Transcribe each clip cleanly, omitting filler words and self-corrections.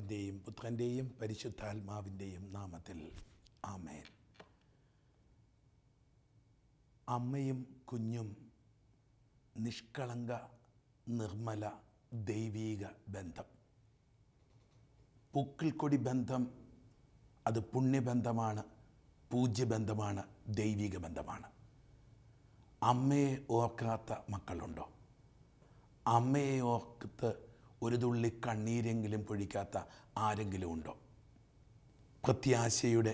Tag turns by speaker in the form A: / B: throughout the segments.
A: പിതാവിൻ്റെയും പുത്രൻ്റെയും പരിശുദ്ധാത്മാവിൻ്റെയും നാമത്തിൽ ആമേൻ. അമ്മയും കുഞ്ഞും നിഷ്കളങ്ക നിർമ്മല ദൈവീക ബന്ധം. പൂക്കിൾക്കൊടി ബന്ധം അത് പുണ്യബന്ധമാണ്, പൂജ്യബന്ധമാണ്, ദൈവിക ബന്ധമാണ്. അമ്മയെ ഓർക്കാത്ത മക്കളുണ്ടോ? അമ്മയെ ഓർത്ത് ഒരു തുള്ളി കണ്ണീരെങ്കിലും പൊഴിക്കാത്ത ആരെങ്കിലും ഉണ്ടോ? പ്രത്യാശയുടെ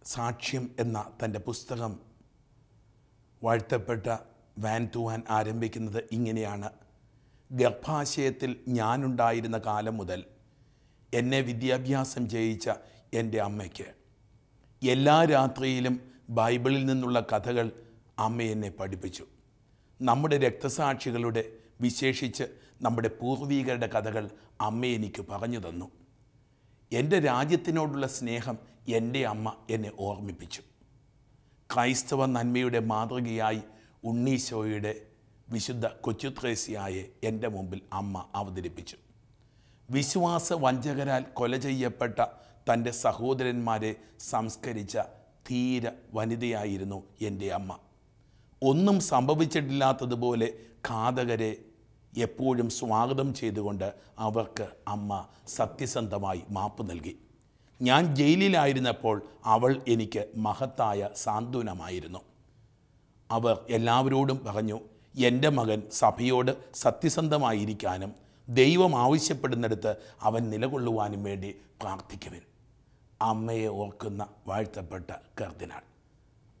A: സാക്ഷ്യം എന്ന തൻ്റെ പുസ്തകം വാഴ്ത്തപ്പെട്ട വാൻ തൂവാൻ ആരംഭിക്കുന്നത് ഇങ്ങനെയാണ്: ഗർഭാശയത്തിൽ ഞാനുണ്ടായിരുന്ന കാലം മുതൽ എന്നെ വിദ്യാഭ്യാസം ചെയ്യിച്ച എൻ്റെ അമ്മയ്ക്ക് എല്ലാ രാത്രിയിലും ബൈബിളിൽ നിന്നുള്ള കഥകൾ അമ്മ എന്നെ പഠിപ്പിച്ചു. നമ്മുടെ രക്തസാക്ഷികളുടെ, വിശേഷിച്ച് നമ്മുടെ പൂർവികരുടെ കഥകൾ അമ്മ എനിക്ക് പറഞ്ഞു തന്നു. എൻ്റെ രാജ്യത്തിനോടുള്ള സ്നേഹം എൻ്റെ അമ്മ എന്നെ ഓർമ്മിപ്പിച്ചു. ക്രൈസ്തവ നന്മയുടെ മാതൃകയായി ഉണ്ണീശോയുടെ വിശുദ്ധ കൊച്ചുത്രേസ്യായെ എൻ്റെ മുമ്പിൽ അമ്മ അവതരിപ്പിച്ചു. വിശ്വാസ വഞ്ചകരാൽ കൊല ചെയ്യപ്പെട്ട തൻ്റെ സഹോദരന്മാരെ സംസ്കരിച്ച ധീര വനിതയായിരുന്നു എൻ്റെ അമ്മ. ഒന്നും സംഭവിച്ചിട്ടില്ലാത്തതുപോലെ ഘാതകരെ എപ്പോഴും സ്വാഗതം ചെയ്തുകൊണ്ട് അവർക്ക് അമ്മ സത്യസന്ധമായി മാപ്പ് നൽകി. ഞാൻ ജയിലിലായിരുന്നപ്പോൾ അവൾ എനിക്ക് മഹത്തായ സാന്ത്വനമായിരുന്നു. അവർ എല്ലാവരോടും പറഞ്ഞു, എൻ്റെ മകൻ സഭയോട് സത്യസന്ധമായിരിക്കാനും ദൈവം ആവശ്യപ്പെടുന്നിടത്ത് അവൻ നിലകൊള്ളുവാനും വേണ്ടി പ്രാർത്ഥിക്കുവിൻ. അമ്മയെ ഓർക്കുന്ന വാഴ്ത്തപ്പെട്ട കർദിനാൾ.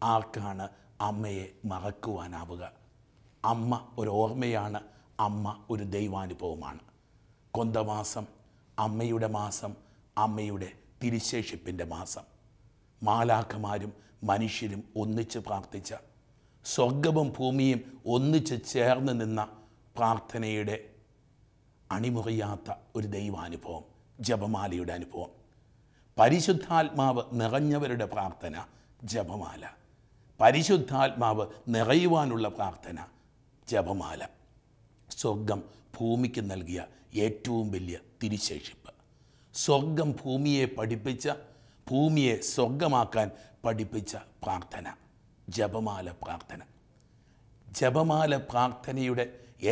A: ആർക്കാണ് അമ്മയെ മറക്കുവാനാവുക? അമ്മ ഒരു ഓർമ്മയാണ്, അമ്മ ഒരു ദൈവാനുഭവമാണ്. കൊന്തമാസം അമ്മയുടെ മാസം, അമ്മയുടെ തിരുശേഷിപ്പിൻ്റെ മാസം. മാലാഖമാരും മനുഷ്യരും ഒന്നിച്ച് പ്രാർത്ഥിച്ച, സ്വർഗവും ഭൂമിയും ഒന്നിച്ച് ചേർന്ന് നിന്ന പ്രാർത്ഥനയുടെ അണിമുറിയാത്ത ഒരു ദൈവാനുഭവം, ജപമാലയുടെ അനുഭവം. പരിശുദ്ധാത്മാവ് നിറഞ്ഞവരുടെ പ്രാർത്ഥന ജപമാല. പരിശുദ്ധാത്മാവ് നിറയുവാനുള്ള പ്രാർത്ഥന ജപമാല. സ്വർഗം ഭൂമിക്ക് നൽകിയ ഏറ്റവും വലിയ തിരുശേഷിപ്പ്. സ്വർഗം ഭൂമിയെ പഠിപ്പിച്ച, ഭൂമിയെ സ്വർഗമാക്കാൻ പഠിപ്പിച്ച പ്രാർത്ഥന ജപമാല പ്രാർത്ഥന. ജപമാല പ്രാർത്ഥനയുടെ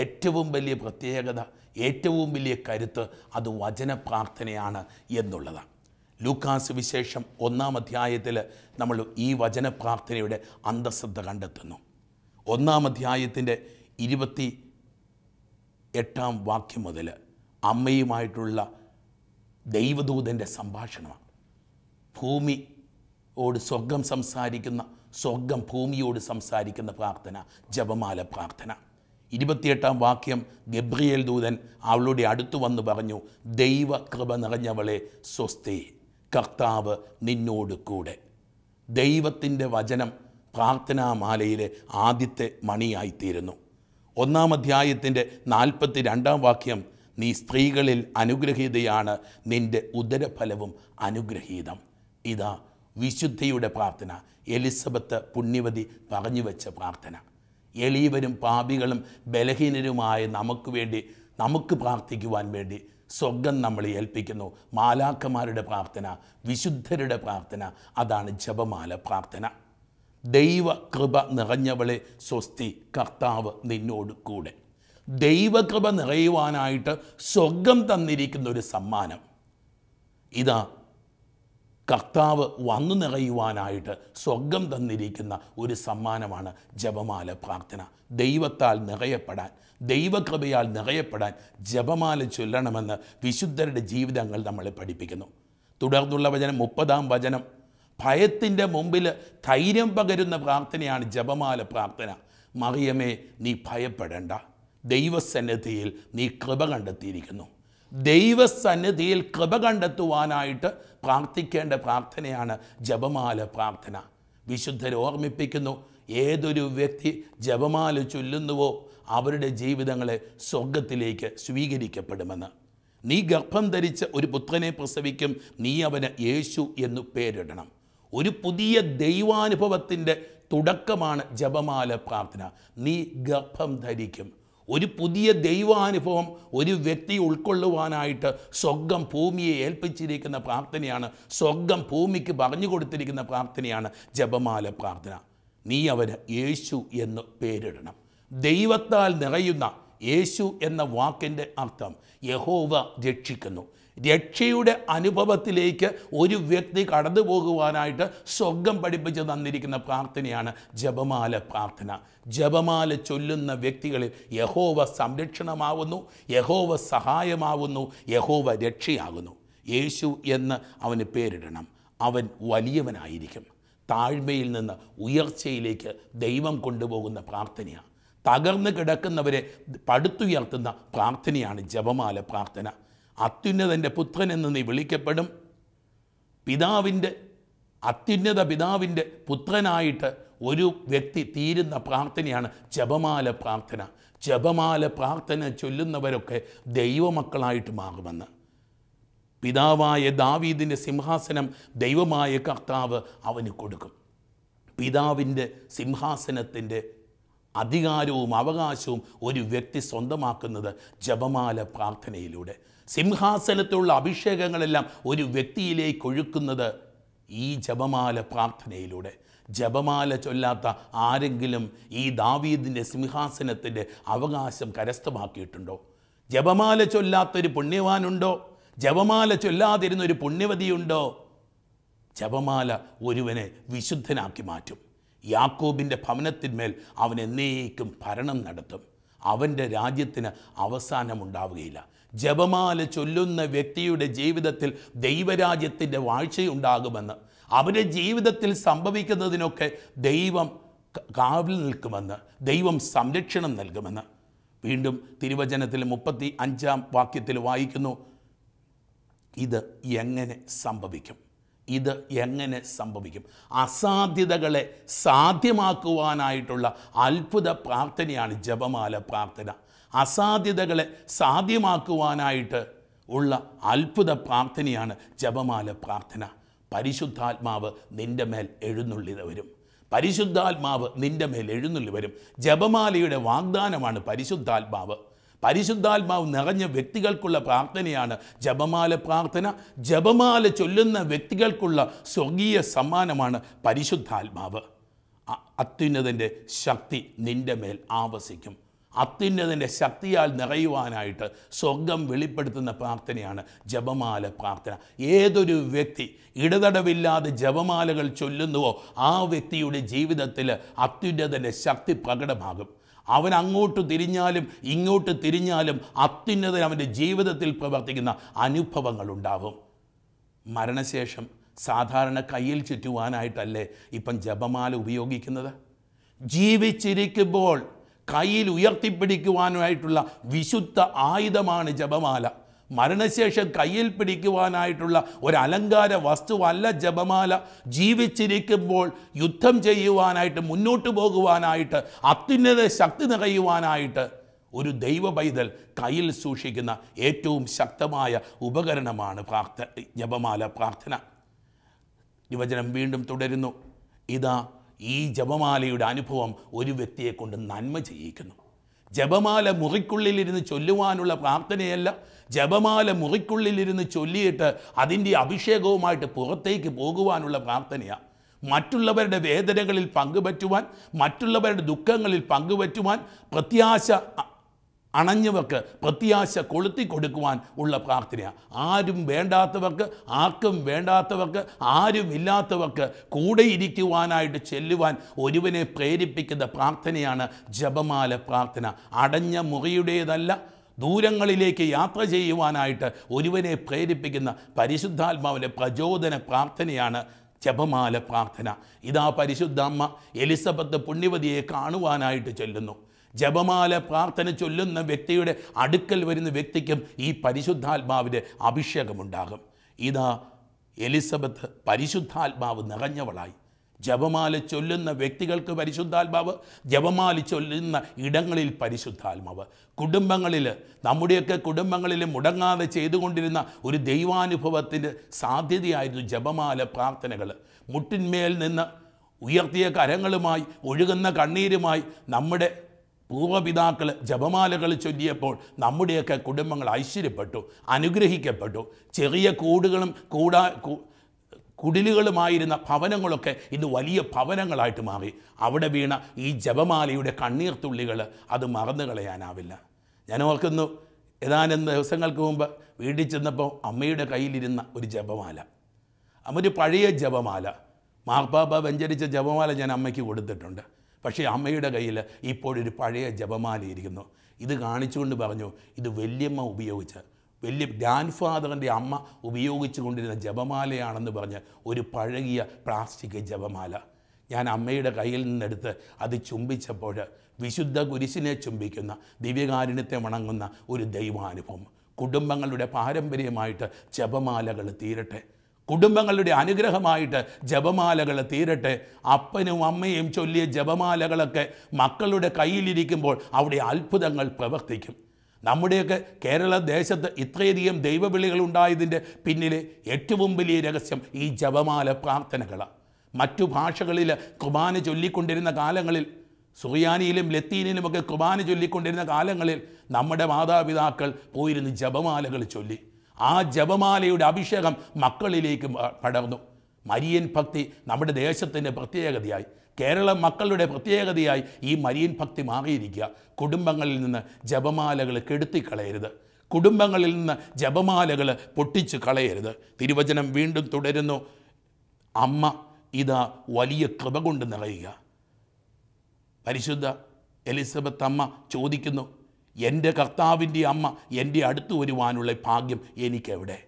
A: ഏറ്റവും വലിയ പ്രത്യേകത, ഏറ്റവും വലിയ കരുത്ത് അത് വചന പ്രാർത്ഥനയാണ് എന്നുള്ളതാണ്. ലൂക്കാസ് വിശേഷം 1-ാം അധ്യായത്തിൽ നമ്മൾ ഈ വചന പ്രാർത്ഥനയുടെ അന്തഃശ്രദ്ധ കണ്ടെത്തുന്നു. 1-ാം അധ്യായത്തിൻ്റെ 28-ാം വാക്യം മുതൽ അമ്മയുമായിട്ടുള്ള ദൈവദൂതൻ്റെ സംഭാഷണമാണ്. ഭൂമിയോട് സ്വർഗം സംസാരിക്കുന്ന, സ്വർഗം ഭൂമിയോട് സംസാരിക്കുന്ന പ്രാർത്ഥന ജപമാല പ്രാർത്ഥന. 28-ാം വാക്യം, ഗബ്രിയേൽ ദൂതൻ അവളുടെ അടുത്തു വന്ന് പറഞ്ഞു, ദൈവ കൃപ നിറഞ്ഞവളെ സ്വസ്തി, കർത്താവ് നിന്നോട് കൂടെ. ദൈവത്തിൻ്റെ വചനം പ്രാർത്ഥനാമാലയിലെ ആദ്യത്തെ മണിയായിത്തീരുന്നു. 1-ാം അധ്യായത്തിൻ്റെ 42-ാം വാക്യം, നീ സ്ത്രീകളിൽ അനുഗ്രഹീതയാണ്, നിൻ്റെ ഉദരഫലവും അനുഗ്രഹീതം. ഇതാ വിശുദ്ധിയുടെ പ്രാർത്ഥന. എലിസബത്ത് പുണ്യവതി പറഞ്ഞു വെച്ച പ്രാർത്ഥന. എളിയവരും പാപികളും ബലഹീനരുമായ നമുക്ക് വേണ്ടി, നമുക്ക് പ്രാർത്ഥിക്കുവാൻ വേണ്ടി സ്വർഗം നമ്മളെ ഏൽപ്പിക്കുന്നു. മാലാഖമാരുടെ പ്രാർത്ഥന, വിശുദ്ധരുടെ പ്രാർത്ഥന, അതാണ് ജപമാല പ്രാർത്ഥന. ദൈവ കൃപ നിറഞ്ഞവളെ സ്വസ്തി, കർത്താവ് നിന്നോട് കൂടെ. ദൈവകൃപ നിറയുവാനായിട്ട് സ്വർഗം തന്നിരിക്കുന്ന ഒരു സമ്മാനം. ഇതാ കർത്താവ് വന്നു നിറയുവാനായിട്ട് സ്വർഗം തന്നിരിക്കുന്ന ഒരു സമ്മാനമാണ് ജപമാല പ്രാർത്ഥന. ദൈവത്താൽ നിറയപ്പെടാൻ, ദൈവകൃപയാൽ നിറയപ്പെടാൻ ജപമാല ചൊല്ലണമെന്ന് വിശുദ്ധരുടെ ജീവിതങ്ങൾ നമ്മളെ പഠിപ്പിക്കുന്നു. തുടർന്നുള്ള വചനം 30-ാം വചനം, ഭയത്തിൻ്റെ മുമ്പിൽ ധൈര്യം പകരുന്ന പ്രാർത്ഥനയാണ് ജപമാല പ്രാർത്ഥന. മറിയമേ, നീ ഭയപ്പെടേണ്ട, ദൈവസന്നിധിയിൽ നീ കൃപ കണ്ടെത്തിയിരിക്കുന്നു. ദൈവസന്നിധിയിൽ കൃപ കണ്ടെത്തുവാനായിട്ട് പ്രാർത്ഥിക്കേണ്ട പ്രാർത്ഥനയാണ് ജപമാല പ്രാർത്ഥന. വിശുദ്ധരെ ഓർമ്മിപ്പിക്കുന്നു, ഏതൊരു വ്യക്തി ജപമാല ചൊല്ലുന്നുവോ അവരുടെ ജീവിതങ്ങളെ സ്വർഗത്തിലേക്ക് സ്വീകരിക്കപ്പെടുമെന്ന്. നീ ഗർഭം ധരിച്ച് ഒരു പുത്രനെ പ്രസവിക്കും, നീ അവന് യേശു എന്നു പേരിടണം. ഒരു പുതിയ ദൈവാനുഭവത്തിൻ്റെ തുടക്കമാണ് ജപമാല പ്രാർത്ഥന. നീ ഗർഭം ധരിക്കും, ഒരു പുതിയ ദൈവാനുഭവം ഒരു വ്യക്തി ഉൾക്കൊള്ളുവാനായിട്ട് സ്വർഗം ഭൂമിയെ ഏൽപ്പിച്ചിരിക്കുന്ന പ്രാർത്ഥനയാണ്, സ്വർഗം ഭൂമിക്ക് പറഞ്ഞു കൊടുത്തിരിക്കുന്ന പ്രാർത്ഥനയാണ് ജപമാല പ്രാർത്ഥന. നീ അവന് യേശു എന്ന് പേരിടണം. ദൈവത്താൽ നിറയുന്ന യേശു എന്ന വാക്കിൻ്റെ അർത്ഥം യഹോവ രക്ഷിക്കുന്നു. രക്ഷയുടെ അനുഭവത്തിലേക്ക് ഒരു വ്യക്തി കടന്നു പോകുവാനായിട്ട് സ്വർഗം പഠിപ്പിച്ച് തന്നിരിക്കുന്ന പ്രാർത്ഥനയാണ് ജപമാല പ്രാർത്ഥന. ജപമാല ചൊല്ലുന്ന വ്യക്തികളിൽ യഹോവ സംരക്ഷണമാവുന്നു, യഹോവ സഹായമാവുന്നു, യഹോവ രക്ഷയാകുന്നു. യേശു എന്ന് അവന് പേരിടണം. അവൻ വലിയവനായിരിക്കും. താഴ്മയിൽ നിന്ന് ഉയർച്ചയിലേക്ക് ദൈവം കൊണ്ടുപോകുന്ന പ്രാർത്ഥനയാണ്. തകർന്ന് കിടക്കുന്നവരെ പടുത്തുയർത്തുന്ന പ്രാർത്ഥനയാണ് ജപമാല പ്രാർത്ഥന. അത്യുന്നതൻ്റെ പുത്രൻ എന്ന് നീ വിളിക്കപ്പെടും. അത്യുന്നത പിതാവിൻ്റെ പുത്രനായിട്ട് ഒരു വ്യക്തി തീരുന്ന പ്രാർത്ഥനയാണ് ജപമാല പ്രാർത്ഥന. ജപമാല പ്രാർത്ഥന ചൊല്ലുന്നവരൊക്കെ ദൈവമക്കളായിട്ട് മാറുമെന്ന്. പിതാവായ ദാവീദിൻ്റെ സിംഹാസനം ദൈവമായ കർത്താവ് അവന് കൊടുക്കും. പിതാവിൻ്റെ സിംഹാസനത്തിൻ്റെ അധികാരവും അവകാശവും ഒരു വ്യക്തി സ്വന്തമാക്കുന്നത് ജപമാല പ്രാർത്ഥനയിലൂടെ. സിംഹാസനത്തിലുള്ള അഭിഷേകങ്ങളെല്ലാം ഒരു വ്യക്തിയിലേക്ക് ഒഴുക്കുന്നത് ഈ ജപമാല പ്രാർത്ഥനയിലൂടെ. ജപമാല ചൊല്ലാത്ത ആരെങ്കിലും ഈ ദാവീദിൻ്റെ സിംഹാസനത്തിൻ്റെ അവകാശം കരസ്ഥമാക്കിയിട്ടുണ്ടോ? ജപമാല ചൊല്ലാത്തൊരു പുണ്യവാനുണ്ടോ? ജപമാല ചൊല്ലാതിരുന്നൊരു പുണ്യവതിയുണ്ടോ? ജപമാല ഒരുവനെ വിശുദ്ധനാക്കി മാറ്റും. യാക്കോബിൻ്റെ ഭവനത്തിന്മേൽ അവൻ എന്നേക്കും ഭരണം നടത്തും. അവൻ്റെ രാജ്യത്തിന് അവസാനമുണ്ടാവുകയില്ല. ജപമാല ചൊല്ലുന്ന വ്യക്തിയുടെ ജീവിതത്തിൽ ദൈവരാജ്യത്തിൻ്റെ വാഴ്ചയുണ്ടാകുമെന്ന്, അവൻ്റെ ജീവിതത്തിൽ സംഭവിക്കുന്നതിനൊക്കെ ദൈവം കാവൽ നിൽക്കുമെന്ന്, ദൈവം സംരക്ഷണം നൽകുമെന്ന്. വീണ്ടും തിരുവചനത്തിൽ 35-ാം വാക്യത്തിൽ വായിക്കുന്നു, ഇത് എങ്ങനെ സംഭവിക്കും? ഇത് എങ്ങനെ സംഭവിക്കും? അസാധ്യതകളെ സാധ്യമാക്കുവാനായിട്ടുള്ള അത്ഭുത പ്രാർത്ഥനയാണ് ജപമാല പ്രാർത്ഥന. അസാധ്യതകളെ സാധ്യമാക്കുവാനായിട്ട് ഉള്ള അത്ഭുത പ്രാർത്ഥനയാണ് ജപമാല പ്രാർത്ഥന. പരിശുദ്ധാത്മാവ് നിൻ്റെ മേൽ എഴുന്നള്ളി വരും. പരിശുദ്ധാത്മാവ് നിൻ്റെ മേൽ എഴുന്നള്ളി വരും. ജപമാലയുടെ വാഗ്ദാനമാണ് പരിശുദ്ധാത്മാവ്. പരിശുദ്ധാത്മാവ് നിറഞ്ഞ വ്യക്തികൾക്കുള്ള പ്രാർത്ഥനയാണ് ജപമാല പ്രാർത്ഥന. ജപമാല ചൊല്ലുന്ന വ്യക്തികൾക്കുള്ള സ്വർഗീയ സമ്മാനമാണ് പരിശുദ്ധാത്മാവ്. അത്യുന്നതൻ്റെ ശക്തി നിൻ്റെ മേൽ ആവസിക്കും. അത്യുന്നതൻ്റെ ശക്തിയാൽ നിറയുവാനായിട്ട് സ്വർഗം വെളിപ്പെടുത്തുന്ന പ്രാർത്ഥനയാണ് ജപമാല പ്രാർത്ഥന. ഏതൊരു വ്യക്തി ഇടതടവില്ലാതെ ജപമാലകൾ ചൊല്ലുന്നുവോ ആ വ്യക്തിയുടെ ജീവിതത്തിൽ അത്യുന്നതൻ്റെ ശക്തി പ്രകടമാകും. അവൻ അങ്ങോട്ട് തിരിഞ്ഞാലും ഇങ്ങോട്ട് തിരിഞ്ഞാലും അത്യുന്നതൻ അവൻ്റെ ജീവിതത്തിൽ പ്രവർത്തിക്കുന്ന അനുഭവങ്ങളുണ്ടാവും. മരണശേഷം സാധാരണ കയ്യിൽ ചുറ്റുവാനായിട്ടല്ലേ ഇപ്പം ജപമാല ഉപയോഗിക്കുന്നത്? ജീവിച്ചിരിക്കുമ്പോൾ കയ്യിൽ ഉയർത്തിപ്പിടിക്കുവാനായിട്ടുള്ള വിശുദ്ധ ആയുധമാണ് ജപമാല. മരണശേഷം കയ്യിൽ പിടിക്കുവാനായിട്ടുള്ള ഒരലങ്കാര വസ്തുവല്ല ജപമാല. ജീവിച്ചിരിക്കുമ്പോൾ യുദ്ധം ചെയ്യുവാനായിട്ട്, മുന്നോട്ട് പോകുവാനായിട്ട്, അത്യുന്നത ശക്തി നിറയുവാനായിട്ട് ഒരു ദൈവ പൈതൽ കയ്യിൽ സൂക്ഷിക്കുന്ന ഏറ്റവും ശക്തമായ ഉപകരണമാണ് ജപമാല പ്രാർത്ഥന. വചനം വീണ്ടും തുടരുന്നു, ഇതാ ഈ ജപമാലയുടെ അനുഭവം ഒരു വ്യക്തിയെ കൊണ്ട് നന്മ ചെയ്യിക്കുന്നു. ജപമാല മുറിക്കുള്ളിലിരുന്ന് ചൊല്ലുവാനുള്ള പ്രാർത്ഥനയല്ല. ജപമാല മുറിക്കുള്ളിലിരുന്ന് ചൊല്ലിയിട്ട് അതിൻ്റെ അഭിഷേകവുമായിട്ട് പുറത്തേക്ക് പോകുവാനുള്ള പ്രാർത്ഥനയാണ്. മറ്റുള്ളവരുടെ വേദനകളിൽ പങ്കുപറ്റുവാൻ, മറ്റുള്ളവരുടെ ദുഃഖങ്ങളിൽ പങ്കുപറ്റുവാൻ, പ്രത്യാശ അണഞ്ഞവർക്ക് പ്രത്യാശ കൊളുത്തി കൊടുക്കുവാൻ ഉള്ള പ്രാർത്ഥനയാണ്. ആരും വേണ്ടാത്തവർക്ക്, ആർക്കും വേണ്ടാത്തവർക്ക്, ആരും ഇല്ലാത്തവർക്ക് കൂടെ ഇരിക്കുവാനായിട്ട് ചെല്ലുവാൻ ഒരുവനെ പ്രേരിപ്പിക്കുന്ന പ്രാർത്ഥനയാണ് ജപമാല പ്രാർത്ഥന. അടഞ്ഞ മുറിയുടേതല്ല, ദൂരങ്ങളിലേക്ക് യാത്ര ചെയ്യുവാനായിട്ട് ഒരുവനെ പ്രേരിപ്പിക്കുന്ന പരിശുദ്ധാത്മാവിൻ്റെ പ്രചോദന പ്രാർത്ഥനയാണ് ജപമാല പ്രാർത്ഥന. ഇതാ പരിശുദ്ധമ്മ എലിസബത്ത് പുണ്യവതിയെ കാണുവാനായിട്ട് ചെല്ലുന്നു. ജപമാല പ്രാർത്ഥന ചൊല്ലുന്ന വ്യക്തിയുടെ അടുക്കൽ വരുന്ന വ്യക്തിക്കും ഈ പരിശുദ്ധാത്മാവിൻ്റെ അഭിഷേകമുണ്ടാകും. ഇതാ എലിസബത്ത് പരിശുദ്ധാത്മാവ് നിറഞ്ഞവളായി. ജപമാല ചൊല്ലുന്ന വ്യക്തികൾക്ക് പരിശുദ്ധാത്മാവ്, ജപമാല ചൊല്ലുന്ന ഇടങ്ങളിൽ പരിശുദ്ധാത്മാവ്. കുടുംബങ്ങളിൽ, നമ്മുടെയൊക്കെ കുടുംബങ്ങളിൽ മുടങ്ങാതെ ചെയ്തുകൊണ്ടിരുന്ന ഒരു ദൈവാനുഭവത്തിൻ്റെ സാധ്യതയായിരുന്നു ജപമാല പ്രാർത്ഥനകൾ. മുട്ടിന്മേൽ നിന്ന് ഉയർത്തിയ കരങ്ങളുമായി, ഒഴുകുന്ന കണ്ണീരുമായി നമ്മുടെ പൂർവ്വപിതാക്കൾ ജപമാലകൾ ചൊല്ലിയപ്പോൾ നമ്മുടെയൊക്കെ കുടുംബങ്ങൾ ഐശ്വര്യപ്പെട്ടു, അനുഗ്രഹിക്കപ്പെട്ടു. ചെറിയ കുടിലുകളുമായിരുന്ന ഭവനങ്ങളൊക്കെ ഇന്ന് വലിയ ഭവനങ്ങളായിട്ട് മാറി. അവിടെ വീണ ഈ ജപമാലയുടെ കണ്ണീർത്തുള്ളികൾ അത് മറന്നു കളയാനാവില്ല. ഞാൻ ഓർക്കുന്നു, ഏതാനും ദിവസങ്ങൾക്ക് മുമ്പ് വീട്ടിൽ ചെന്നപ്പോൾ അമ്മയുടെ കയ്യിലിരുന്ന ഒരു ജപമാല, ഒരു പഴയ ജപമാല, മാർപ്പാപ്പ വെഞ്ചരിച്ച ജപമാല ഞാൻ അമ്മയ്ക്ക് കൊടുത്തിട്ടുണ്ട്. പക്ഷേ അമ്മയുടെ കയ്യിൽ ഇപ്പോഴൊരു പഴയ ജപമാല ഇരിക്കുന്നു. ഇത് കാണിച്ചുകൊണ്ട് പറഞ്ഞു, ഇത് വല്യമ്മ ഉപയോഗിച്ച, വലിയ ഗ്രാൻഡ് ഫാദറിൻ്റെ അമ്മ ഉപയോഗിച്ചു കൊണ്ടിരുന്ന ജപമാലയാണെന്ന് പറഞ്ഞ് ഒരു പഴകിയ പ്ലാസ്റ്റിക് ജപമാല ഞാൻ അമ്മയുടെ കയ്യിൽ നിന്നെടുത്ത് അത് ചുംബിച്ചപ്പോൾ വിശുദ്ധ കുരിശിനെ ചുംബിക്കുന്ന, ദിവ്യകാരുണ്യത്തെ വണങ്ങുന്ന ഒരു ദൈവാനുഭവം. കുടുംബങ്ങളുടെ പാരമ്പര്യമായിട്ട് ജപമാലകൾ തീരട്ടെ, കുടുംബങ്ങളുടെ അനുഗ്രഹമായിട്ട് ജപമാലകൾ തീരട്ടെ. അപ്പനും അമ്മയും ചൊല്ലിയ ജപമാലകളൊക്കെ മക്കളുടെ കയ്യിലിരിക്കുമ്പോൾ അവിടെ അത്ഭുതങ്ങൾ പ്രവർത്തിക്കും. നമ്മുടെയൊക്കെ കേരള ദേശത്ത് ഇത്രയധികം ദൈവവിളികൾ ഉണ്ടായതിൻ്റെ പിന്നിലെ ഏറ്റവും വലിയ രഹസ്യം ഈ ജപമാല പ്രാർത്ഥനകളാണ്. മറ്റു ഭാഷകളിൽ കുർബാന ചൊല്ലിക്കൊണ്ടിരുന്ന കാലങ്ങളിൽ, സുറിയാനിയിലും ലത്തീനിലുമൊക്കെ കുർബാന ചൊല്ലിക്കൊണ്ടിരുന്ന കാലങ്ങളിൽ നമ്മുടെ മാതാപിതാക്കൾ പോയിരുന്ന് ജപമാലകൾ ചൊല്ലി. ആ ജപമാലയുടെ അഭിഷേകം മക്കളിലേക്ക് പടർന്നു. മരിയൻ ഭക്തി നമ്മുടെ ദേശത്തിൻ്റെ പ്രത്യേകതയായി, കേരള മക്കളുടെ പ്രത്യേകതയായി ഈ മരിയൻ ഭക്തി മാറിയിരിക്കുക. കുടുംബങ്ങളിൽ നിന്ന് ജപമാലകൾ കെടുത്തിക്കളയരുത്, കുടുംബങ്ങളിൽ നിന്ന് ജപമാലകൾ പൊട്ടിച്ച് കളയരുത്. തിരുവചനം വീണ്ടും തുടരുന്നു, അമ്മ ഇതാ വലിയ കൃപ കൊണ്ട് നിറയുക. പരിശുദ്ധ എലിസബത്ത് അമ്മ ചോദിക്കുന്നു, എൻ്റെ കർത്താവിൻ്റെ അമ്മ എൻ്റെ അടുത്ത് വരുവാനുള്ള ഭാഗ്യം എനിക്കെവിടെ?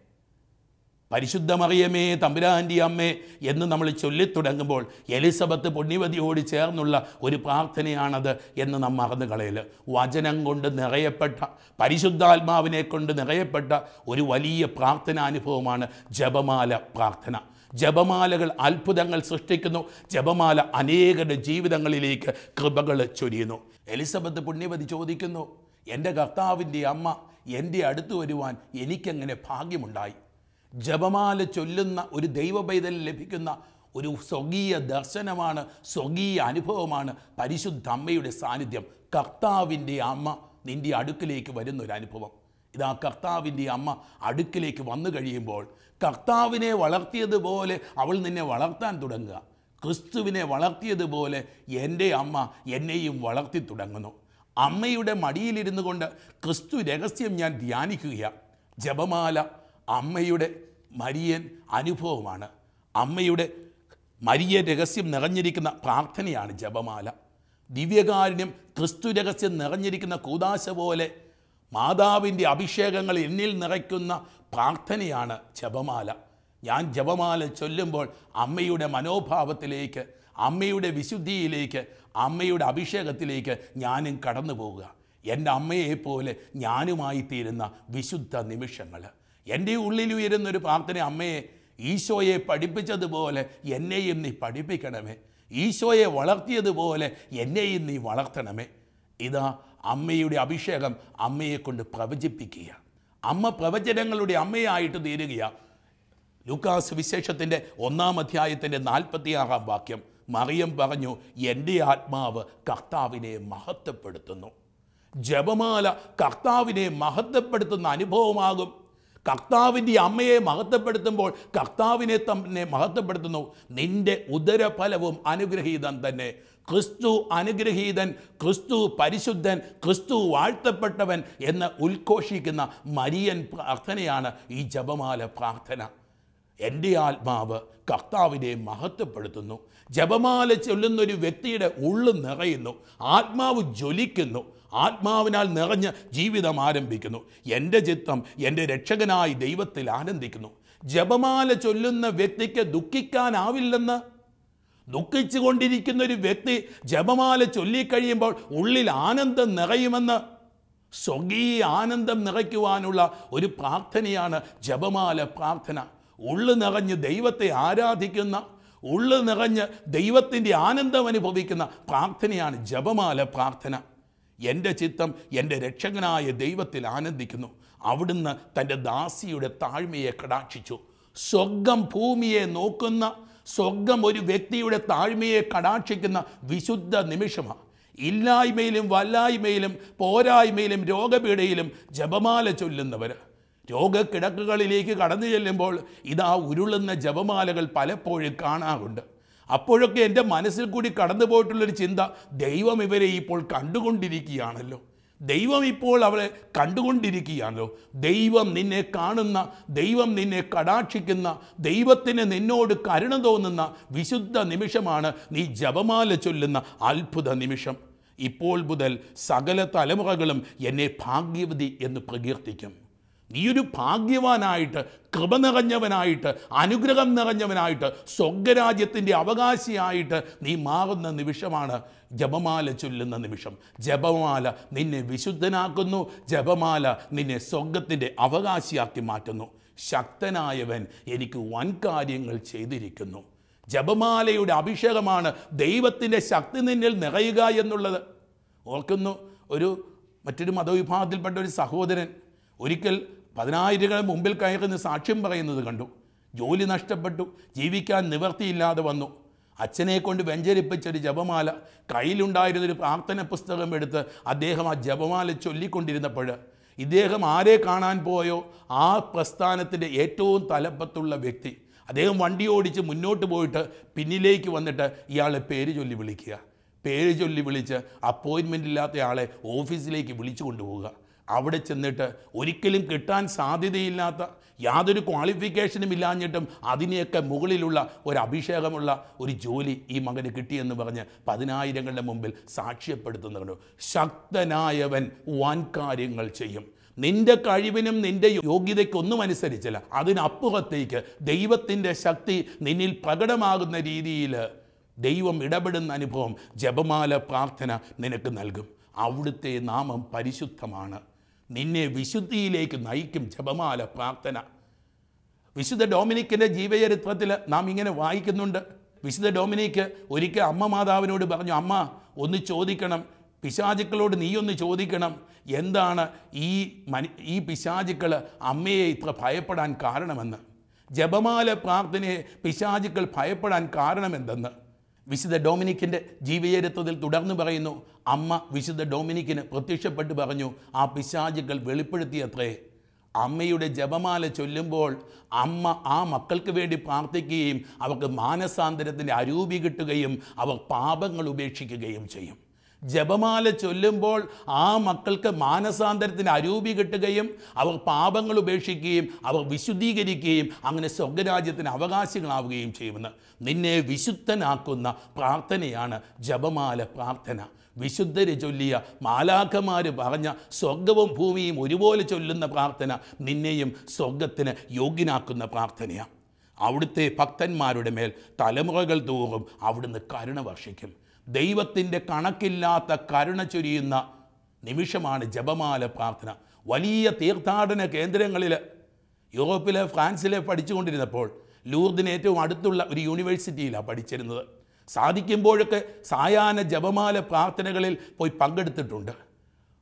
A: പരിശുദ്ധ മറിയമേ തമ്പുരാൻ്റെ അമ്മേ എന്ന് നമ്മൾ ചൊല്ലിത്തുടങ്ങുമ്പോൾ എലിസബത്ത് പുണ്യവതിയോട് ചേർന്നുള്ള ഒരു പ്രാർത്ഥനയാണത് എന്ന് നാം മറന്നു കളയൽ. വചനം കൊണ്ട് നിറയപ്പെട്ട, പരിശുദ്ധാത്മാവിനെ കൊണ്ട് നിറയപ്പെട്ട ഒരു വലിയ പ്രാർത്ഥനാനുഭവമാണ് ജപമാല പ്രാർത്ഥന. ജപമാലകൾ അത്ഭുതങ്ങൾ സൃഷ്ടിക്കുന്നു. ജപമാല അനേകരുടെ ജീവിതങ്ങളിലേക്ക് കൃപകൾ ചൊരിയുന്നു. എലിസബത്ത് പുണ്യവതി ചോദിക്കുന്നു, എൻ്റെ കർത്താവിൻ്റെ അമ്മ എൻ്റെ അടുത്ത് വരുവാൻ എനിക്കെങ്ങനെ ഭാഗ്യമുണ്ടായി? ജപമാല ചൊല്ലുന്ന ഒരു ദൈവപൈതൽ ലഭിക്കുന്ന ഒരു സ്വർഗീയ ദർശനമാണ്, സ്വർഗീയ അനുഭവമാണ് പരിശുദ്ധ അമ്മയുടെ സാന്നിധ്യം. കർത്താവിൻ്റെ അമ്മ നിൻ്റെ അടുക്കിലേക്ക് വരുന്നൊരനുഭവം. ഇതാ കർത്താവിൻ്റെ അമ്മ അടുക്കിലേക്ക് വന്നു കഴിയുമ്പോൾ കർത്താവിനെ വളർത്തിയതുപോലെ അവൾ നിന്നെ വളർത്താൻ തുടങ്ങുക. ക്രിസ്തുവിനെ വളർത്തിയതുപോലെ എൻ്റെ അമ്മ എന്നെയും വളർത്തി തുടങ്ങുന്നു. അമ്മയുടെ മടിയിലിരുന്നു കൊണ്ട് ക്രിസ്തു രഹസ്യം ഞാൻ ധ്യാനിക്കുകയാണ്. ജപമാല അമ്മയുടെ മരിയൻ അനുഭവമാണ്. അമ്മയുടെ മരിയ രഹസ്യം നിറഞ്ഞിരിക്കുന്ന പ്രാർത്ഥനയാണ് ജപമാല. ദിവ്യകാരുണ്യം ക്രിസ്തു രഹസ്യം നിറഞ്ഞിരിക്കുന്ന കൂദാശ പോലെ മാതാവിൻ്റെ അഭിഷേകങ്ങൾ എന്നിൽ നിറയ്ക്കുന്ന പ്രാർത്ഥനയാണ് ജപമാല. ഞാൻ ജപമാല ചൊല്ലുമ്പോൾ അമ്മയുടെ മനോഭാവത്തിലേക്ക്, അമ്മയുടെ വിശുദ്ധിയിലേക്ക്, അമ്മയുടെ അഭിഷേകത്തിലേക്ക് ഞാനും കടന്നു പോവുക. എൻ്റെ അമ്മയെപ്പോലെ ഞാനുമായി തീരുന്ന വിശുദ്ധ നിമിഷങ്ങൾ. എൻ്റെ ഉള്ളിലുയരുന്നൊരു പ്രാർത്ഥന, അമ്മയെ ഈശോയെ പഠിപ്പിച്ചതുപോലെ എന്നെയും നീ പഠിപ്പിക്കണമേ, ഈശോയെ വളർത്തിയതുപോലെ എന്നെയും നീ വളർത്തണമേ. ഇതാ അമ്മയുടെ അഭിഷേകം അമ്മയെക്കൊണ്ട് പ്രവചിപ്പിക്കുക. അമ്മ പ്രവചനങ്ങളുടെ അമ്മയായിട്ട് തീരുകയാണ്. ലൂക്കാസ് വിശേഷത്തിൻ്റെ 1-ാം അധ്യായത്തിൻ്റെ 46-ാം വാക്യം, മറിയം പറഞ്ഞു, എൻ്റെ ആത്മാവ് കർത്താവിനെ മഹത്വപ്പെടുത്തുന്നു. ജപമാല കർത്താവിനെ മഹത്വപ്പെടുത്തുന്ന അനുഭവമാകും. കർത്താവിൻ്റെ അമ്മയെ മഹത്വപ്പെടുത്തുമ്പോൾ കർത്താവിനെ തന്നെ മഹത്വപ്പെടുത്തുന്നു. നിന്റെ ഉദരഫലവും അനുഗ്രഹീതൻ തന്നെ. ക്രിസ്തു അനുഗ്രഹീതൻ, ക്രിസ്തു പരിശുദ്ധൻ, ക്രിസ്തു വാഴ്ത്തപ്പെട്ടവൻ എന്ന് ഉദ്ഘോഷിക്കുന്ന മരിയൻ പ്രാർത്ഥനയാണ് ഈ ജപമാല പ്രാർത്ഥന. എൻ്റെ ആത്മാവ് കർത്താവിനെ മഹത്വപ്പെടുത്തുന്നു. ജപമാല ചൊല്ലുന്നൊരു വ്യക്തിയുടെ ഉള്ളു നിറയുന്നു, ആത്മാവ് ജ്വലിക്കുന്നു, ആത്മാവിനാൽ നിറഞ്ഞ് ജീവിതം ആരംഭിക്കുന്നു. എൻ്റെ ചിത്തം എൻ്റെ രക്ഷകനായ ദൈവത്തിൽ ആനന്ദിക്കുന്നു. ജപമാല ചൊല്ലുന്ന വ്യക്തിക്ക് ദുഃഖിക്കാനാവില്ലെന്ന്, ദുഃഖിച്ചു കൊണ്ടിരിക്കുന്ന ഒരു വ്യക്തി ജപമാല ചൊല്ലിക്കഴിയുമ്പോൾ ഉള്ളിൽ ആനന്ദം നിറയുമെന്ന്, സ്വർഗീയ ആനന്ദം നിറയ്ക്കുവാനുള്ള ഒരു പ്രാർത്ഥനയാണ് ജപമാല പ്രാർത്ഥന. ഉള്ളു നിറഞ്ഞ് ദൈവത്തെ ആരാധിക്കുന്ന, ഉള്ളു നിറഞ്ഞ് ദൈവത്തിൻ്റെ ആനന്ദം അനുഭവിക്കുന്ന പ്രാർത്ഥനയാണ് ജപമാല പ്രാർത്ഥന. എൻ്റെ ചിത്തം എൻ്റെ രക്ഷകനായ ദൈവത്തിൽ ആനന്ദിക്കുന്നു. അവിടുന്ന് തൻ്റെ ദാസിയുടെ താഴ്മയെ കടാക്ഷിച്ചു. സ്വർഗം ഭൂമിയെ നോക്കുന്ന, സ്വർഗം ഒരു വ്യക്തിയുടെ താഴ്മയെ കടാക്ഷിക്കുന്ന വിശുദ്ധ നിമിഷമാണ്. ഇല്ലായ്മയിലും വല്ലായ്മയിലും പോരായ്മയിലും രോഗപീഠയിലും ജപമാല ചൊല്ലുന്നവർ രോഗക്കിടക്കുകളിലേക്ക് കടന്നു ചെല്ലുമ്പോൾ ഇതാ ഉരുളുന്ന ജപമാലകൾ പലപ്പോഴും കാണാറുണ്ട്. അപ്പോഴൊക്കെ എൻ്റെ മനസ്സിൽ കൂടി കടന്നു പോയിട്ടുള്ളൊരു ചിന്ത, ദൈവം ഇവരെ ഇപ്പോൾ കണ്ടുകൊണ്ടിരിക്കുകയാണല്ലോ, ദൈവം ഇപ്പോൾ അവളെ കണ്ടുകൊണ്ടിരിക്കുകയാണല്ലോ, ദൈവം നിന്നെ കാണുന്ന, ദൈവം നിന്നെ കടാക്ഷിക്കുന്ന, ദൈവത്തിന് നിന്നോട് കരുണ തോന്നുന്ന വിശുദ്ധ നിമിഷമാണ് നീ ജപമാല ചൊല്ലുന്ന അത്ഭുത നിമിഷം. ഇപ്പോൾ മുതൽ സകല തലമുറകളും എന്നെ ഭാഗ്യവതി എന്ന് പ്രകീർത്തിക്കും. നീയൊരു ഭാഗ്യവാനായിട്ട്, കൃപ നിറഞ്ഞവനായിട്ട്, അനുഗ്രഹം നിറഞ്ഞവനായിട്ട്, സ്വർഗരാജ്യത്തിൻ്റെ അവകാശിയായിട്ട് നീ മാറുന്ന നിമിഷമാണ് ജപമാല ചൊല്ലുന്ന നിമിഷം. ജപമാല നിന്നെ വിശുദ്ധനാക്കുന്നു, ജപമാല നിന്നെ സ്വർഗത്തിൻ്റെ അവകാശിയാക്കി മാറ്റുന്നു. ശക്തനായവൻ എനിക്ക് വൻ കാര്യങ്ങൾ ചെയ്തിരിക്കുന്നു. ജപമാലയുടെ അഭിഷേകമാണ് ദൈവത്തിൻ്റെ ശക്തി നിന്നിൽ നിറയുക എന്നുള്ളത്. ഓർക്കുന്നു, മറ്റൊരു മതവിഭാഗത്തിൽപ്പെട്ട ഒരു സഹോദരൻ ഒരിക്കൽ 10,000 മുമ്പിൽ കയറുന്ന സാക്ഷ്യം പറയുന്നത് കണ്ടു. ജോലി നഷ്ടപ്പെട്ടു, ജീവിക്കാൻ നിവർത്തിയില്ലാതെ വന്നു. അച്ഛനെ കൊണ്ട് വെഞ്ചരിപ്പിച്ചൊരു ജപമാല, കയ്യിലുണ്ടായിരുന്നൊരു പ്രാർത്ഥന പുസ്തകം എടുത്ത് അദ്ദേഹം ആ ജപമാല ചൊല്ലിക്കൊണ്ടിരുന്നപ്പോൾ ഇദ്ദേഹം ആരെ കാണാൻ പോയോ ആ പ്രസ്ഥാനത്തിൻ്റെ ഏറ്റവും തലപ്പത്തുള്ള വ്യക്തി, അദ്ദേഹം വണ്ടി ഓടിച്ച് മുന്നോട്ട് പോയിട്ട് പിന്നിലേക്ക് വന്നിട്ട് ഇയാളെ പേര് ചൊല്ലി വിളിക്കുക. പേര് ചൊല്ലി വിളിച്ച് അപ്പോയിൻമെൻ്റ് ഇല്ലാത്ത ആളെ ഓഫീസിലേക്ക് വിളിച്ചു കൊണ്ടുപോവുക. അവിടെ ചെന്നിട്ട് ഒരിക്കലും കിട്ടാൻ സാധ്യതയില്ലാത്ത, യാതൊരു ക്വാളിഫിക്കേഷനും ഇല്ലാഞ്ഞിട്ടും അതിനെയൊക്കെ മുകളിലുള്ള ഒരു അഭിഷേകമുള്ള ഒരു ജോലി ഈ മകന് കിട്ടിയെന്ന് പറഞ്ഞ് 10,000 മുമ്പിൽ സാക്ഷ്യപ്പെടുത്തുന്നുണ്ട്. ശക്തനായവൻ വൻ കാര്യങ്ങൾ ചെയ്യും. നിന്റെ കഴിവിനും നിന്റെ യോഗ്യതയ്ക്കൊന്നും അനുസരിച്ചില്ല, അതിനപ്പുറത്തേക്ക് ദൈവത്തിൻ്റെ ശക്തി നിന്നിൽ പ്രകടമാകുന്ന രീതിയിൽ ദൈവം ഇടപെടുന്ന അനുഭവം ജപമാല പ്രാർത്ഥന നിനക്ക് നൽകും. അവിടുത്തെ നാമം പരിശുദ്ധമാണ്, നിന്നെ വിശുദ്ധിയിലേക്ക് നയിക്കും ജപമാല പ്രാർത്ഥന. വിശുദ്ധ ഡൊമിനിക്കിൻ്റെ ജീവചരിത്രത്തിൽ നാം ഇങ്ങനെ വായിക്കുന്നുണ്ട്. വിശുദ്ധ ഡൊമിനിക്ക് ഒരിക്കൽ അമ്മ മാതാവിനോട് പറഞ്ഞു, അമ്മ ഒന്ന് ചോദിക്കണം, പിശാചുക്കളോട് നീയൊന്ന് ചോദിക്കണം, എന്താണ് ഈ പിശാചുക്കൾ അമ്മയെ ഇത്ര ഭയപ്പെടാൻ കാരണമെന്ന്. ജപമാല പ്രാർത്ഥനയെ പിശാചുക്കൾ ഭയപ്പെടാൻ കാരണമെന്തെന്ന് വിശുദ്ധ ഡൊമിനിക്കിൻ്റെ ജീവചരിത്രത്തിൽ തുടർന്ന് പറയുന്നു. അമ്മ വിശുദ്ധ ഡൊമിനിക്കിന് പ്രത്യക്ഷപ്പെട്ട് പറഞ്ഞു, ആ പിശാചുക്കൾ വെളിപ്പെടുത്തിയത്രേ, അമ്മയുടെ ജപമാല ചൊല്ലുമ്പോൾ അമ്മ ആ മക്കൾക്ക് വേണ്ടി പ്രാർത്ഥിക്കുകയും അവർക്ക് മാനസാന്തരത്തിൻ്റെ അരൂപി കിട്ടുകയും അവർ പാപങ്ങൾ ഉപേക്ഷിക്കുകയും ചെയ്യും. ജപമാല ചൊല്ലുമ്പോൾ ആ മക്കൾക്ക് മാനസാന്തരത്തിന് അരൂപി കിട്ടുകയും അവർ പാപങ്ങൾ ഉപേക്ഷിക്കുകയും അവർ വിശുദ്ധീകരിക്കുകയും അങ്ങനെ സ്വർഗരാജ്യത്തിന് അവകാശികളാവുകയും ചെയ്യുമെന്ന്. നിന്നെ വിശുദ്ധനാക്കുന്ന പ്രാർത്ഥനയാണ് ജപമാല പ്രാർത്ഥന. വിശുദ്ധര് ചൊല്ലിയ, മാലാഖമാർ പറഞ്ഞ, സ്വർഗവും ഭൂമിയും ഒരുപോലെ ചൊല്ലുന്ന പ്രാർത്ഥന നിന്നെയും സ്വർഗത്തിന് യോഗ്യനാക്കുന്ന പ്രാർത്ഥനയാണ്. അവിടുത്തെ ഭക്തന്മാരുടെ മേൽ തലമുറകൾ തോറും അവിടുന്ന് കരുണ വർഷിക്കും. ദൈവത്തിൻ്റെ കണക്കില്ലാത്ത കരുണ ചൊരിയുന്ന നിമിഷമാണ് ജപമാല പ്രാർത്ഥന. വലിയ തീർത്ഥാടന കേന്ദ്രങ്ങളിൽ യൂറോപ്പിലെ, ഫ്രാൻസിലെ പഠിച്ചുകൊണ്ടിരുന്നപ്പോൾ ലൂർദിന് ഏറ്റവും അടുത്തുള്ള ഒരു യൂണിവേഴ്സിറ്റിയിലാണ് പഠിച്ചിരുന്നത്. സാധിക്കുമ്പോഴൊക്കെ സായാഹ്ന ജപമാല പ്രാർത്ഥനകളിൽ പോയി പങ്കെടുത്തിട്ടുണ്ട്.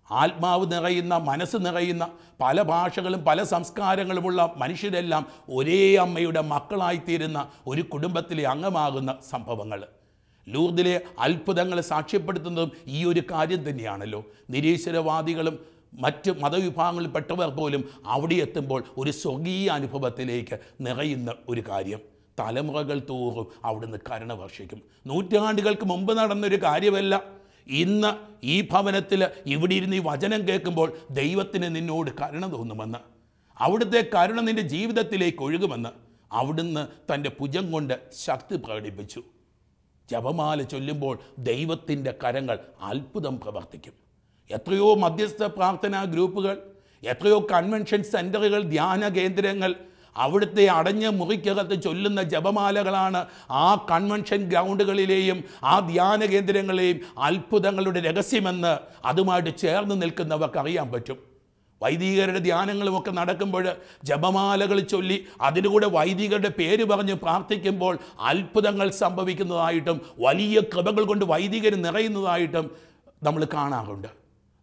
A: ആത്മാവ് നിറയുന്ന, മനസ്സ് നിറയുന്ന, പല ഭാഷകളും പല സംസ്കാരങ്ങളുമുള്ള മനുഷ്യരെല്ലാം ഒരേ അമ്മയുടെ മക്കളായിത്തീരുന്ന ഒരു കുടുംബത്തിലെ അംഗമാകുന്ന സംഭവങ്ങൾ. ലൂർദിലെ അത്ഭുതങ്ങൾ സാക്ഷ്യപ്പെടുത്തുന്നതും ഈ ഒരു കാര്യം തന്നെയാണല്ലോ. നിരീശ്വരവാദികളും മറ്റ് മതവിഭാഗങ്ങളിൽപ്പെട്ടവർ പോലും അവിടെ എത്തുമ്പോൾ ഒരു സ്വർഗീയ അനുഭവത്തിലേക്ക് നിറയുന്ന ഒരു കാര്യം. തലമുറകൾ തോറും അവിടുന്ന് കരുണ വർഷിക്കും. നൂറ്റാണ്ടുകൾക്ക് മുമ്പ് നടന്നൊരു കാര്യമല്ല. ഇന്ന് ഈ ഭവനത്തിൽ ഇവിടെ ഇരുന്ന് ഈ വചനം കേൾക്കുമ്പോൾ ദൈവത്തിന് നിന്നോട് കരുണ തോന്നുമെന്ന്, അവിടുത്തെ കരുണ നിൻ്റെ ജീവിതത്തിലേക്ക് ഒഴുകുമെന്ന് അവിടുന്ന് തൻ്റെ ഭുജം കൊണ്ട് ശക്തി പ്രകടിപ്പിച്ചു. ജപമാല ചൊല്ലുമ്പോൾ ദൈവത്തിൻ്റെ കരങ്ങൾ അത്ഭുതം പ്രവർത്തിക്കും. എത്രയോ മധ്യസ്ഥ പ്രാർത്ഥനാ ഗ്രൂപ്പുകൾ, എത്രയോ കൺവെൻഷൻ സെൻ്ററുകൾ, ധ്യാന കേന്ദ്രങ്ങൾ, അവിടുത്തെ അടഞ്ഞ മുറിക്കകത്ത് ചൊല്ലുന്ന ജപമാലകളാണ് ആ കൺവെൻഷൻ ഗ്രൗണ്ടുകളിലെയും ആ ധ്യാന കേന്ദ്രങ്ങളെയും അത്ഭുതങ്ങളുടെ രഹസ്യമെന്ന് അതുമായിട്ട് ചേർന്ന് നിൽക്കുന്നവർക്ക് അറിയാൻ പറ്റും. വൈദികരുടെ ധ്യാനങ്ങളുമൊക്കെ നടക്കുമ്പോൾ ജപമാലകൾ ചൊല്ലി അതിലൂടെ വൈദികരുടെ പേര് പറഞ്ഞ് പ്രാർത്ഥിക്കുമ്പോൾ അത്ഭുതങ്ങൾ സംഭവിക്കുന്നതായിട്ടും വലിയ കൃപകൾ കൊണ്ട് വൈദികർ നിറയുന്നതായിട്ടും നമ്മൾ കാണാറുണ്ട്.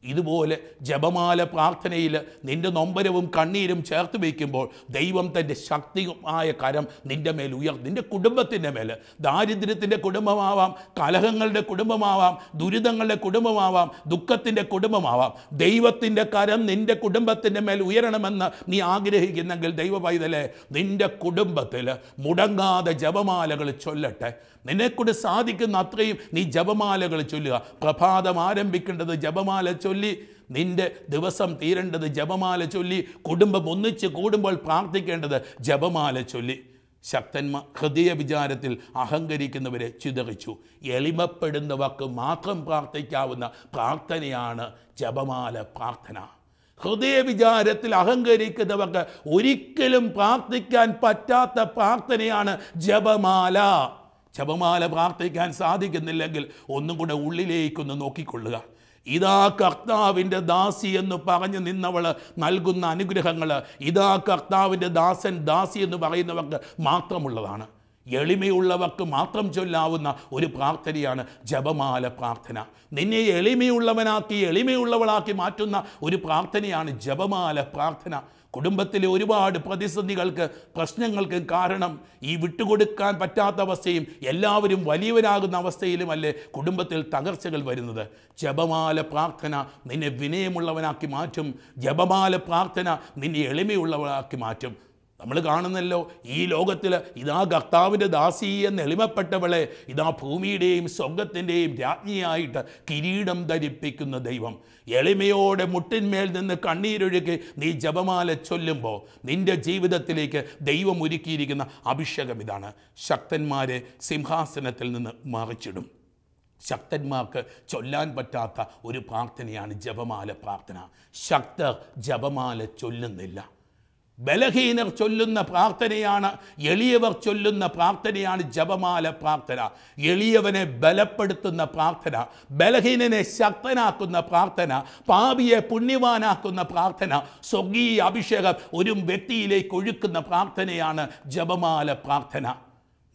A: ഇതുപോലെ ജപമാല പ്രാർത്ഥനയിൽ നിന്റെ നൊമ്പരവും കണ്ണീരും ചേർത്ത് വയ്ക്കുമ്പോൾ ദൈവം തൻ്റെ ശക്തിയായ കരം നിന്റെ മേൽ നിന്റെ കുടുംബത്തിൻ്റെ മേൽ, ദാരിദ്ര്യത്തിൻ്റെ കുടുംബമാവാം, കലഹങ്ങളുടെ കുടുംബമാവാം, ദുരിതങ്ങളുടെ കുടുംബമാവാം, ദുഃഖത്തിൻ്റെ കുടുംബമാവാം, ദൈവത്തിൻ്റെ കരം നിന്റെ കുടുംബത്തിൻ്റെ മേൽ ഉയരണമെന്ന് നീ ആഗ്രഹിക്കുന്നെങ്കിൽ ദൈവ പൈതലേ, നിന്റെ കുടുംബത്തിൽ മുടങ്ങാതെ ജപമാലകൾ ചൊല്ലട്ടെ. നിന്നെക്കൊണ്ട് സാധിക്കുന്ന അത്രയും നീ ജപമാലകൾ ചൊല്ലുക. പ്രഭാതം ആരംഭിക്കേണ്ടത് ജപമാല ചൊല്ലി, നിന്റെ ദിവസം തീരേണ്ടത് ജപമാല ചൊല്ലി, കുടുംബം ഒന്നിച്ച് കൂടുമ്പോൾ പ്രാർത്ഥിക്കേണ്ടത് ജപമാല ചൊല്ലി. ശക്തന്മാർ ഹൃദയ വിചാരത്തിൽ അഹങ്കരിക്കുന്നവരെ ചിതറിച്ചു. എളിമപ്പെടുന്നവർക്ക് മാത്രം പ്രാർത്ഥിക്കാവുന്ന പ്രാർത്ഥനയാണ് ജപമാല പ്രാർത്ഥന. ഹൃദയ വിചാരത്തിൽ അഹങ്കരിക്കുന്നവർക്ക് ഒരിക്കലും പ്രാർത്ഥിക്കാൻ പറ്റാത്ത പ്രാർത്ഥനയാണ് ജപമാല. ജപമാല പ്രാർത്ഥിക്കാൻ സാധിക്കുന്നില്ലെങ്കിൽ ഒന്നും കൂടെ ഉള്ളിലേക്കൊന്ന് നോക്കിക്കൊള്ളുക. ഇതാ കർത്താവിൻ്റെ ദാസി എന്ന് പറഞ്ഞു നിന്നവൾ നൽകുന്ന അനുഗ്രഹങ്ങൾ ഇതാ കർത്താവിൻ്റെ ദാസൻ ദാസി എന്ന് പറയുന്നവർക്ക് മാത്രമുള്ളതാണ്. എളിമയുള്ളവർക്ക് മാത്രം ചൊല്ലാവുന്ന ഒരു പ്രാർത്ഥനയാണ് ജപമാല പ്രാർത്ഥന. നിന്നെ എളിമയുള്ളവനാക്കി എളിമയുള്ളവളാക്കി മാറ്റുന്ന ഒരു പ്രാർത്ഥനയാണ് ജപമാല പ്രാർത്ഥന. കുടുംബത്തിലെ ഒരുപാട് പ്രതിസന്ധികൾക്ക് പ്രശ്നങ്ങൾക്ക് കാരണം ഈ വിട്ടുകൊടുക്കാൻ പറ്റാത്ത അവസ്ഥയും എല്ലാവരും വലിയവരാകുന്ന അവസ്ഥയിലുമല്ലേ കുടുംബത്തിൽ തകർച്ചകൾ വരുന്നത്. ജപമാല പ്രാർത്ഥന നിന്നെ വിനയമുള്ളവനാക്കി മാറ്റും. ജപമാല പ്രാർത്ഥന നിന്നെ എളിമയുള്ളവനാക്കി മാറ്റും. നമ്മൾ കാണുന്നല്ലോ ഈ ലോകത്തിൽ ഇതാ കർത്താവിൻ്റെ ദാസി എന്ന് എളിമപ്പെട്ടവളെ ഇതാ ഭൂമിയുടെയും സ്വർഗത്തിൻ്റെയും രാജ്ഞിയായിട്ട് കിരീടം ധരിപ്പിക്കുന്ന ദൈവം. എളിമയോടെ മുട്ടിന്മേൽ നിന്ന് കണ്ണീരൊഴുക്കി നീ ജപമാല ചൊല്ലുമ്പോൾ നിൻ്റെ ജീവിതത്തിലേക്ക് ദൈവം ഒരുക്കിയിരിക്കുന്ന അഭിഷേകം ഇതാണ്. ശക്തന്മാരെ സിംഹാസനത്തിൽ നിന്ന് മറിച്ചിടും. ശക്തന്മാർക്ക് ചൊല്ലാൻ പറ്റാത്ത ഒരു പ്രാർത്ഥനയാണ് ജപമാല പ്രാർത്ഥന. ശക്തർ ജപമാല ചൊല്ലുന്നില്ല. ബലഹീനർ ചൊല്ലുന്ന പ്രാർത്ഥനയാണ്, എളിയവർ ചൊല്ലുന്ന പ്രാർത്ഥനയാണ് ജപമാല പ്രാർത്ഥന. എളിയവനെ ബലപ്പെടുത്തുന്ന പ്രാർത്ഥന, ബലഹീനനെ ശക്തനാക്കുന്ന പ്രാർത്ഥന, പാപിയെ പുണ്യവാനാക്കുന്ന പ്രാർത്ഥന, സ്വർഗീയ അഭിഷേകം ഒരു വ്യക്തിയിലേക്ക് ഒഴുക്കുന്ന പ്രാർത്ഥനയാണ് ജപമാല പ്രാർത്ഥന.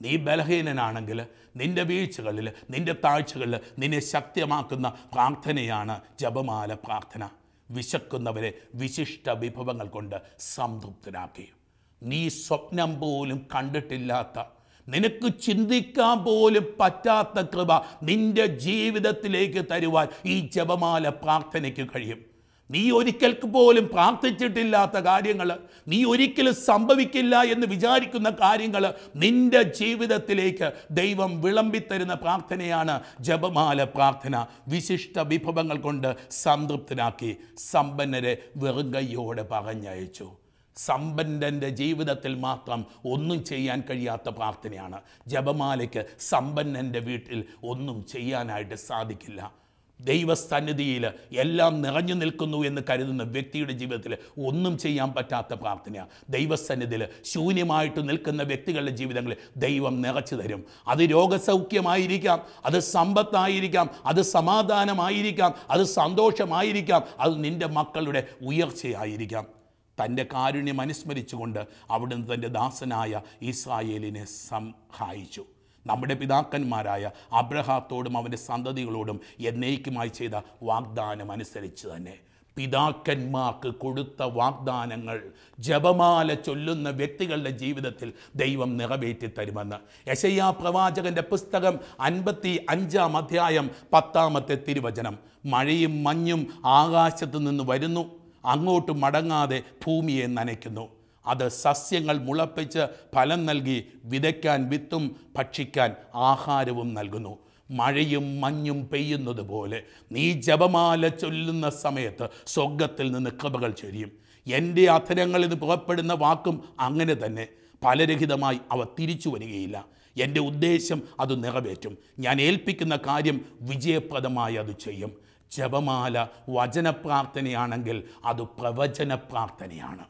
A: നീ ബലഹീനനാണെങ്കിൽ നിൻ്റെ വീഴ്ചകളിൽ, നിൻ്റെ താഴ്ചകളിൽ നിന്നെ ശക്തമാക്കുന്ന പ്രാർത്ഥനയാണ് ജപമാല പ്രാർത്ഥന. വിശക്കുന്നവരെ വിശിഷ്ട വിഭവങ്ങൾ കൊണ്ട് സംതൃപ്തരാക്കി. നീ സ്വപ്നം പോലും കണ്ടിട്ടില്ലാത്ത, നിനക്ക് ചിന്തിക്കാൻ പോലും പറ്റാത്ത കൃപ നിൻ്റെ ജീവിതത്തിലേക്ക് തരുവാൻ ഈ ജപമാല പ്രാർത്ഥനയ്ക്ക് കഴിയും. നീ ഒരിക്കൽ പോലും പ്രാർത്ഥിച്ചിട്ടില്ലാത്ത കാര്യങ്ങൾ, നീ ഒരിക്കലും സംഭവിക്കില്ല എന്ന് വിചാരിക്കുന്ന കാര്യങ്ങൾ നിൻ്റെ ജീവിതത്തിലേക്ക് ദൈവം വിളമ്പിത്തരുന്ന പ്രാർത്ഥനയാണ് ജപമാല പ്രാർത്ഥന. വിശിഷ്ട വിഭവങ്ങൾ കൊണ്ട് സംതൃപ്തനാക്കി സമ്പന്നരെ വെറും കൈയോടെ പറഞ്ഞയച്ചു. സമ്പന്നൻ്റെ ജീവിതത്തിൽ മാത്രം ഒന്നും ചെയ്യാൻ കഴിയാത്ത പ്രാർത്ഥനയാണ് ജപമാലയ്ക്ക്. സമ്പന്നൻ്റെ വീട്ടിൽ ഒന്നും ചെയ്യാനായിട്ട് സാധിക്കില്ല. ദൈവസന്നിധിയിൽ എല്ലാം നിറഞ്ഞു നിൽക്കുന്നു എന്ന് കരുതുന്ന വ്യക്തിയുടെ ജീവിതത്തിൽ ഒന്നും ചെയ്യാൻ പറ്റാത്ത പ്രാർത്ഥനയാണ്. ദൈവസന്നിധിയിൽ ശൂന്യമായിട്ട് നിൽക്കുന്ന വ്യക്തികളുടെ ജീവിതങ്ങളിൽ ദൈവം നിറച്ചു തരും. അത് രോഗസൗഖ്യമായിരിക്കാം, അത് സമ്പത്തായിരിക്കാം, അത് സമാധാനമായിരിക്കാം, അത് സന്തോഷമായിരിക്കാം, അത് നിൻ്റെ മക്കളുടെ ഉയർച്ചയായിരിക്കാം. തൻ്റെ കാരുണ്യം അനുസ്മരിച്ചുകൊണ്ട് അവിടുന്ന് തൻ്റെ ദാസനായ ഇസ്രായേലിനെ സഹായിച്ചു. നമ്മുടെ പിതാക്കന്മാരായ അബ്രഹാത്തോടും അവൻ്റെ സന്തതികളോടും എന്നേക്കുമായി ചെയ്ത വാഗ്ദാനം അനുസരിച്ച് തന്നെ പിതാക്കന്മാർക്ക് കൊടുത്ത വാഗ്ദാനങ്ങൾ ജപമാല ചൊല്ലുന്ന വ്യക്തികളുടെ ജീവിതത്തിൽ ദൈവം നിറവേറ്റി തരുമെന്ന് യെശയ്യാ പ്രവാചകൻ്റെ പുസ്തകം 55-ാം അധ്യായം 10-ാമത്തെ തിരുവചനം. മഴയും മഞ്ഞും ആകാശത്തു നിന്ന് വരുന്നു, അങ്ങോട്ട് മടങ്ങാതെ ഭൂമിയെ നനയ്ക്കുന്നു. അത് സസ്യങ്ങൾ മുളപ്പിച്ച് ഫലം നൽകി വിതയ്ക്കാൻ വിത്തും ഭക്ഷിക്കാൻ ആഹാരവും നൽകുന്നു. മഴയും മഞ്ഞും പെയ്യുന്നത് പോലെ നീ ജപമാല ചൊല്ലുന്ന സമയത്ത് സ്വർഗത്തിൽ നിന്ന് കൃപകൾ ചൊരിയും. എൻ്റെ അധരങ്ങളിൽ നിന്ന് പുറപ്പെടുന്ന വാക്കും അങ്ങനെ തന്നെ ഫലരഹിതമായി അവ തിരിച്ചു വരികയില്ല. എൻ്റെ ഉദ്ദേശം അത് നിറവേറ്റും. ഞാൻ ഏൽപ്പിക്കുന്ന കാര്യം വിജയപ്രദമായി അത് ചെയ്യും. ജപമാല വചനപ്രാർത്ഥനയാണെങ്കിൽ അത് പ്രവചന പ്രാർത്ഥനയാണ്.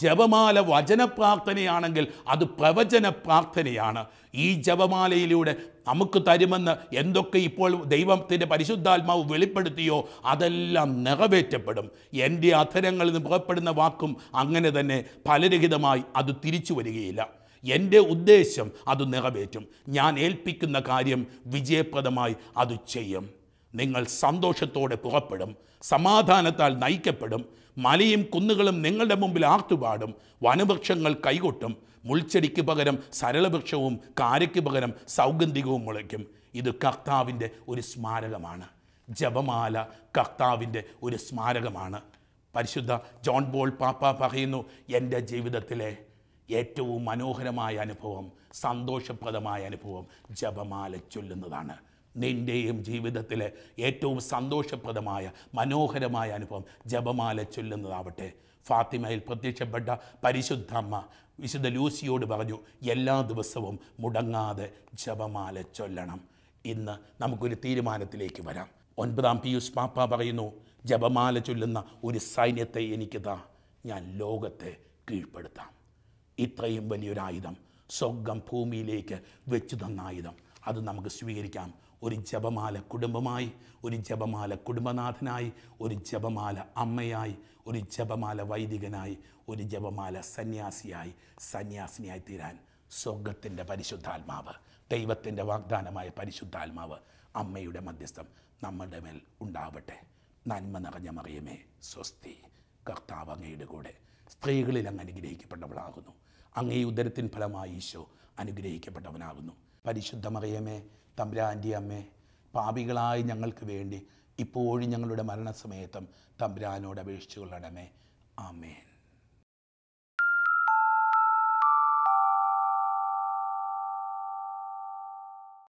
A: ജപമാല വചന പ്രാർത്ഥനയാണെങ്കിൽ അത് പ്രവചന പ്രാർത്ഥനയാണ്. ഈ ജപമാലയിലൂടെ നമുക്ക് തരുമെന്ന് എന്തൊക്കെ ഇപ്പോൾ ദൈവത്തിൻ്റെ പരിശുദ്ധാത്മാവ് വെളിപ്പെടുത്തിയോ അതെല്ലാം നിറവേറ്റപ്പെടും. എൻ്റെ അധരങ്ങളിൽ നിന്ന് പുറപ്പെടുന്ന വാക്കും അങ്ങനെ തന്നെ ഫലരഹിതമായി അത് തിരിച്ചു വരികയില്ല. എൻ്റെ ഉദ്ദേശം അത് നിറവേറ്റും. ഞാൻ ഏൽപ്പിക്കുന്ന കാര്യം വിജയപ്രദമായി അത് ചെയ്യും. നിങ്ങൾ സന്തോഷത്തോടെ പുറപ്പെടും, സമാധാനത്താൽ നയിക്കപ്പെടും. മലയും കുന്നുകളും നിങ്ങളുടെ മുമ്പിൽ ആർത്തുപാടും. വനവൃക്ഷങ്ങൾ കൈകൊട്ടും. മുൾച്ചെടിക്ക് പകരം സരളവൃക്ഷവും കാരയ്ക്ക് പകരം സൗഗന്ധികവും മുളയ്ക്കും. ഇത് കർത്താവിൻ്റെ ഒരു സ്മാരകമാണ്. ജപമാല കർത്താവിൻ്റെ ഒരു സ്മാരകമാണ്. പരിശുദ്ധ ജോൺ പോൾ പാപ്പ പറയുന്നു, എൻ്റെ ജീവിതത്തിലെ ഏറ്റവും മനോഹരമായ അനുഭവം, സന്തോഷപ്രദമായ അനുഭവം ജപമാല ചൊല്ലുന്നതാണ്. നിൻ്റെയും ജീവിതത്തിലെ ഏറ്റവും സന്തോഷപ്രദമായ മനോഹരമായ അനുഭവം ജപമാല ചൊല്ലുന്നതാവട്ടെ. ഫാത്തിമയിൽ പ്രത്യക്ഷപ്പെട്ട പരിശുദ്ധ അമ്മ വിശുദ്ധ ലൂസിയോട് പറഞ്ഞു, എല്ലാ ദിവസവും മുടങ്ങാതെ ജപമാല ചൊല്ലണം. ഇന്ന് നമുക്കൊരു തീരുമാനത്തിലേക്ക് വരാം. 9-ാം പിയൂസ് പാപ്പ പറയുന്നു, ജപമാല ചൊല്ലുന്ന ഒരു സൈന്യത്തെ എനിക്ക് താ, ഞാൻ ലോകത്തെ കീഴ്പ്പെടുത്താം. ഇത്രയും വലിയൊരായുധം, സ്വർഗം ഭൂമിയിലേക്ക് വെച്ചു തന്ന ആയുധം, അത് നമുക്ക് സ്വീകരിക്കാം. ഒരു ജപമാല കുടുംബമായി, ഒരു ജപമാല കുടുംബനാഥനായി, ഒരു ജപമാല അമ്മയായി, ഒരു ജപമാല വൈദികനായി, ഒരു ജപമാല സന്യാസിനിയായി തീരാൻ സ്വർഗത്തിൻ്റെ പരിശുദ്ധാത്മാവ്, ദൈവത്തിൻ്റെ വാഗ്ദാനമായ പരിശുദ്ധാത്മാവ്, അമ്മയുടെ മധ്യസ്ഥം നമ്മുടെ മേൽ ഉണ്ടാവട്ടെ. നന്മ നിറഞ്ഞ മറിയമേ സ്വസ്തി, കർത്താവ് അങ്ങയുടെ കൂടെ സ്ത്രീകളിൽ അങ്ങ് അനുഗ്രഹിക്കപ്പെട്ടവളാകുന്നു. അങ്ങേ ഉദരത്തിൻ ഫലമായി ഈശോ അനുഗ്രഹിക്കപ്പെട്ടവനാകുന്നു. പരിശുദ്ധ മറിയമേ തമ്പുരാൻ്റെ അമ്മേ, പാപികളായി ഞങ്ങൾക്ക് വേണ്ടി ഇപ്പോഴും ഞങ്ങളുടെ മരണസമയത്തും തമ്പുരാനോട് അപേക്ഷിച്ചു കൊള്ളണമേ. ആമേൻ.